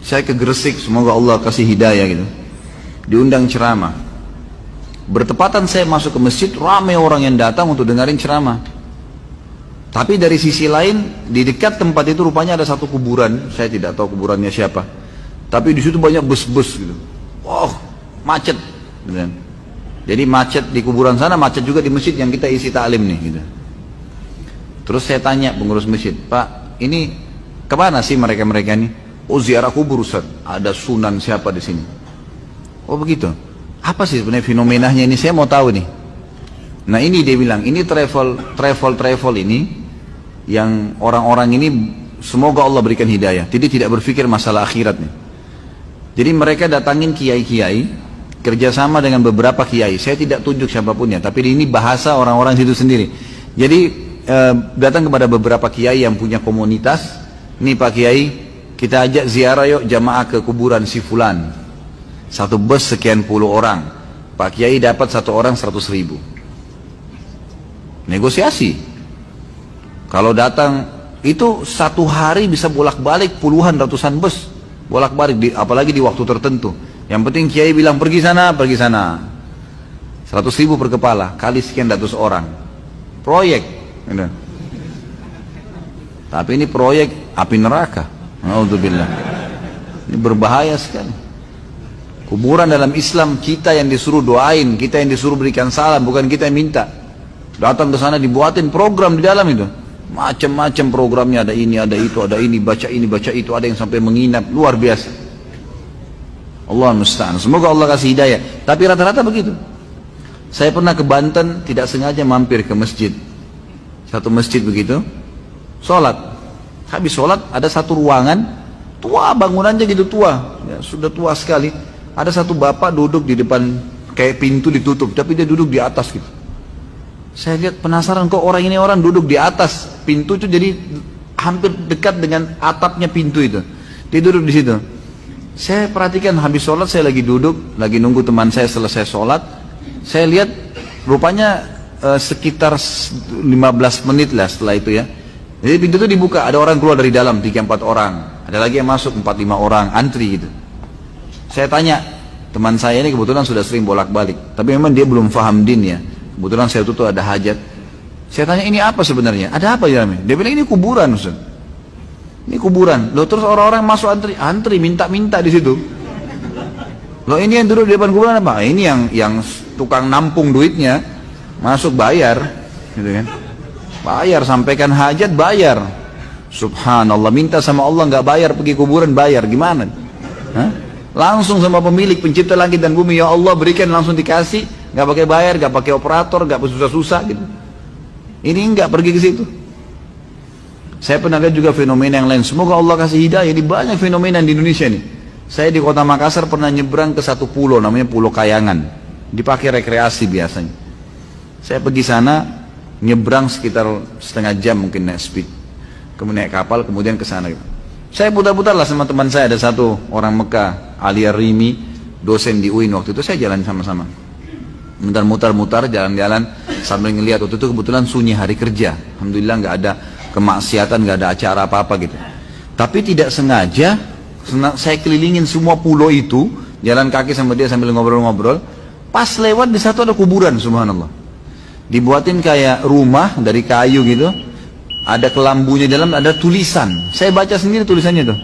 Saya ke Gresik, semoga Allah kasih hidayah gitu. Diundang ceramah. Bertepatan saya masuk ke masjid, ramai orang yang datang untuk dengerin ceramah. Tapi dari sisi lain, di dekat tempat itu rupanya ada satu kuburan. Saya tidak tahu kuburannya siapa. Tapi di situ banyak bus-bus gitu. Wow, macet. Jadi macet di kuburan sana, macet juga di masjid yang kita isi taklim nih gitu. Terus saya tanya pengurus masjid, Pak, ini kemana sih mereka-mereka ini? Oh, ziarah kubur Ustaz. Ada sunan siapa di sini? Oh begitu. Apa sih sebenarnya fenomenanya ini? Saya mau tahu nih. Nah ini dia bilang, ini travel ini yang orang-orang ini semoga Allah berikan hidayah. Jadi tidak berpikir masalah akhirat nih. Jadi mereka datangin kiai-kiai, kerjasama dengan beberapa kiai. Saya tidak tunjuk siapapunnya, tapi ini bahasa orang-orang situ sendiri. Jadi datang kepada beberapa kiai yang punya komunitas. Ini Pak Kiai, kita ajak ziarah yuk jamaah ke kuburan si fulan. Satu bus sekian puluh orang. Pak Kiai dapat satu orang 100.000. Negosiasi. Kalau datang itu satu hari bisa bolak-balik puluhan ratusan bus. Bolak-balik, apalagi di waktu tertentu. Yang penting Kiai bilang pergi sana, pergi sana. 100.000 per kepala, kali sekian ratus orang. Proyek. Tapi ini proyek api neraka. Alhamdulillah. Ini berbahaya sekali. Kuburan dalam Islam kita yang disuruh doain, kita yang disuruh berikan salam, bukan kita yang minta. Datang ke sana dibuatin program di dalam itu. Macam-macam programnya, ada ini, ada itu, ada ini, baca itu, ada yang sampai menginap, luar biasa. Allah musta'an. Semoga Allah kasih hidayah. Tapi rata-rata begitu. Saya pernah ke Banten, tidak sengaja mampir ke masjid. Satu masjid begitu. Sholat, habis sholat ada satu ruangan tua, bangunannya gitu tua ya, sudah tua sekali. Ada satu bapak duduk di depan, kayak pintu ditutup, tapi dia duduk di atas gitu. Saya lihat penasaran, kok orang ini orang duduk di atas pintu itu, jadi hampir dekat dengan atapnya pintu itu. Dia duduk di situ. Saya perhatikan habis sholat, saya lagi duduk, lagi nunggu teman saya selesai sholat. Saya lihat rupanya sekitar 15 menit lah setelah itu ya. Jadi pintu itu dibuka, ada orang keluar dari dalam, 3-4 orang. Ada lagi yang masuk, 4-5 orang, antri gitu. Saya tanya, teman saya ini kebetulan sudah sering bolak-balik. Tapi memang dia belum paham din ya. Kebetulan saya tuh ada hajat. Saya tanya, ini apa sebenarnya? Ada apa ya? Dia bilang, ini kuburan Ustaz. Ini kuburan. Loh terus orang-orang masuk antri, minta-minta di situ. Loh ini yang duduk di depan kuburan apa? Ini yang tukang nampung duitnya, masuk bayar. Gitu kan. Bayar, sampaikan hajat bayar. Subhanallah, minta sama Allah nggak bayar, pergi kuburan bayar, gimana? Hah? Langsung sama pemilik pencipta langit dan bumi, ya Allah berikan, langsung dikasih, nggak pakai bayar, nggak pakai operator, nggak susah-susah gitu. Ini nggak pergi ke situ. Saya pernah lihat juga fenomena yang lain. Semoga Allah kasih hidayah. Di banyak fenomena di Indonesia nih. Saya di kota Makassar pernah nyebrang ke satu pulau, namanya Pulau Kayangan. Dipakai rekreasi biasanya. Saya pergi sana, nyebrang sekitar setengah jam mungkin naik speed, kemudian naik kapal, kemudian ke sana. Saya putar-putar lah sama teman saya, ada satu orang Mekah, Alia Rimi, dosen di UIN waktu itu, saya jalan sama-sama. Mutar-mutar, jalan-jalan sambil ngelihat. Waktu itu kebetulan sunyi hari kerja, alhamdulillah nggak ada kemaksiatan, nggak ada acara apa-apa gitu. Tapi tidak sengaja, saya kelilingin semua pulau itu, jalan kaki sama dia sambil ngobrol-ngobrol. Pas lewat di satu ada kuburan, subhanallah. Dibuatin kayak rumah dari kayu gitu, ada kelambunya dalam, ada tulisan. Saya baca sendiri tulisannya tuh.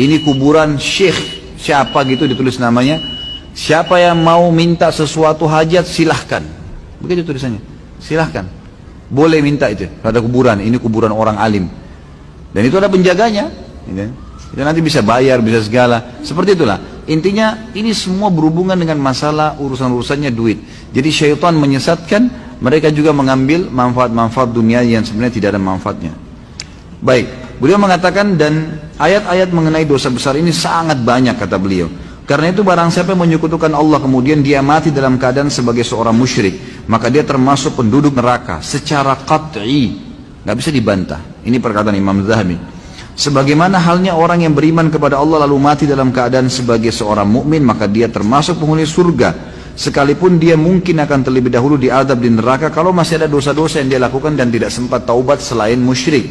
Ini kuburan Syekh siapa gitu, ditulis namanya. Siapa yang mau minta sesuatu hajat silahkan. Begitu tulisannya. Silahkan. Boleh minta itu. Ada kuburan. Ini kuburan orang alim. Dan itu ada penjaganya. Itu nanti bisa bayar, bisa segala. Seperti itulah. Intinya ini semua berhubungan dengan masalah urusan-urusannya duit. Jadi syaitan menyesatkan, mereka juga mengambil manfaat-manfaat dunia yang sebenarnya tidak ada manfaatnya. Baik, beliau mengatakan, dan ayat-ayat mengenai dosa besar ini sangat banyak kata beliau. Karena itu barang siapa yang menyekutukan Allah kemudian dia mati dalam keadaan sebagai seorang musyrik, maka dia termasuk penduduk neraka secara qat'i, nggak bisa dibantah. Ini perkataan Imam Zahabi. Sebagaimana halnya orang yang beriman kepada Allah lalu mati dalam keadaan sebagai seorang mukmin, maka dia termasuk penghuni surga, sekalipun dia mungkin akan terlebih dahulu diadab di neraka kalau masih ada dosa-dosa yang dia lakukan dan tidak sempat taubat selain musyrik.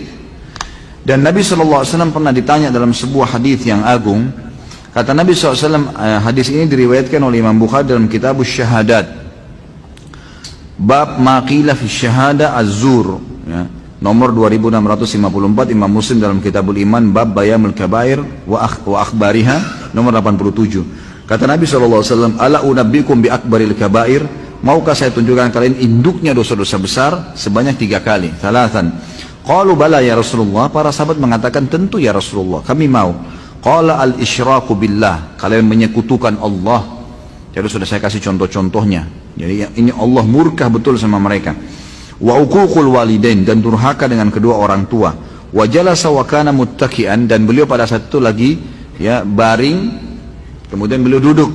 Dan Nabi SAW pernah ditanya dalam sebuah hadis yang agung, Kata Nabi SAW, hadis ini diriwayatkan oleh Imam Bukhari dalam kitab Syahadat. Bab maqila fi syahada az-zur. Ya. Nomor 2654, Imam Muslim dalam kitabul iman, bab bayamul kabair wa akhbariha, nomor 87. Kata Nabi SAW, ala unabbikum bi akbaril kabair, maukah saya tunjukkan kalian induknya dosa-dosa besar sebanyak 3 kali. Thalathan. Qalu bala ya Rasulullah, para sahabat mengatakan tentu ya Rasulullah, kami mau. Qala al-isyraku billah, kalian menyekutukan Allah. Jadi sudah saya kasih contoh-contohnya. Jadi ini Allah murka betul sama mereka. Wa uququl walidain, dan durhaka dengan kedua orang tua. Wa jalasa wa kana muttaki'an, dan beliau pada saat itu lagi ya baring, kemudian beliau duduk.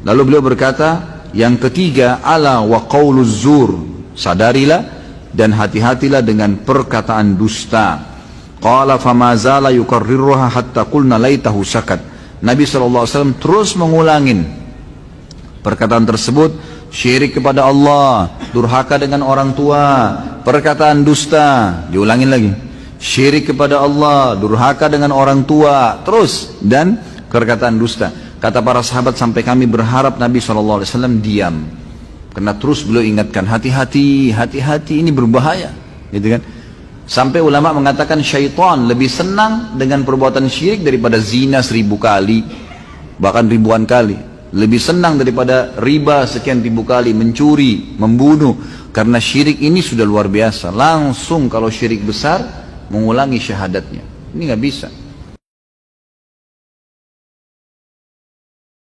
Lalu beliau berkata, yang ketiga, ala wa qauluz zur, sadarilah dan hati-hatilah dengan perkataan dusta. Qala fama zala yukarriruha hatta qulna laitahu sakat. Nabi SAW terus mengulangin perkataan tersebut, syirik kepada Allah, durhaka dengan orang tua, perkataan dusta, diulangin lagi, syirik kepada Allah, durhaka dengan orang tua, terus, dan perkataan dusta. Kata para sahabat sampai kami berharap Nabi SAW diam, karena terus beliau ingatkan, hati-hati, hati-hati, ini berbahaya, gitu kan. Sampai ulama mengatakan syaitan lebih senang dengan perbuatan syirik daripada zina 1000 kali, bahkan ribuan kali. Lebih senang daripada riba sekian ribu kali, mencuri, membunuh. Karena syirik ini sudah luar biasa. Langsung kalau syirik besar, mengulangi syahadatnya. Ini nggak bisa.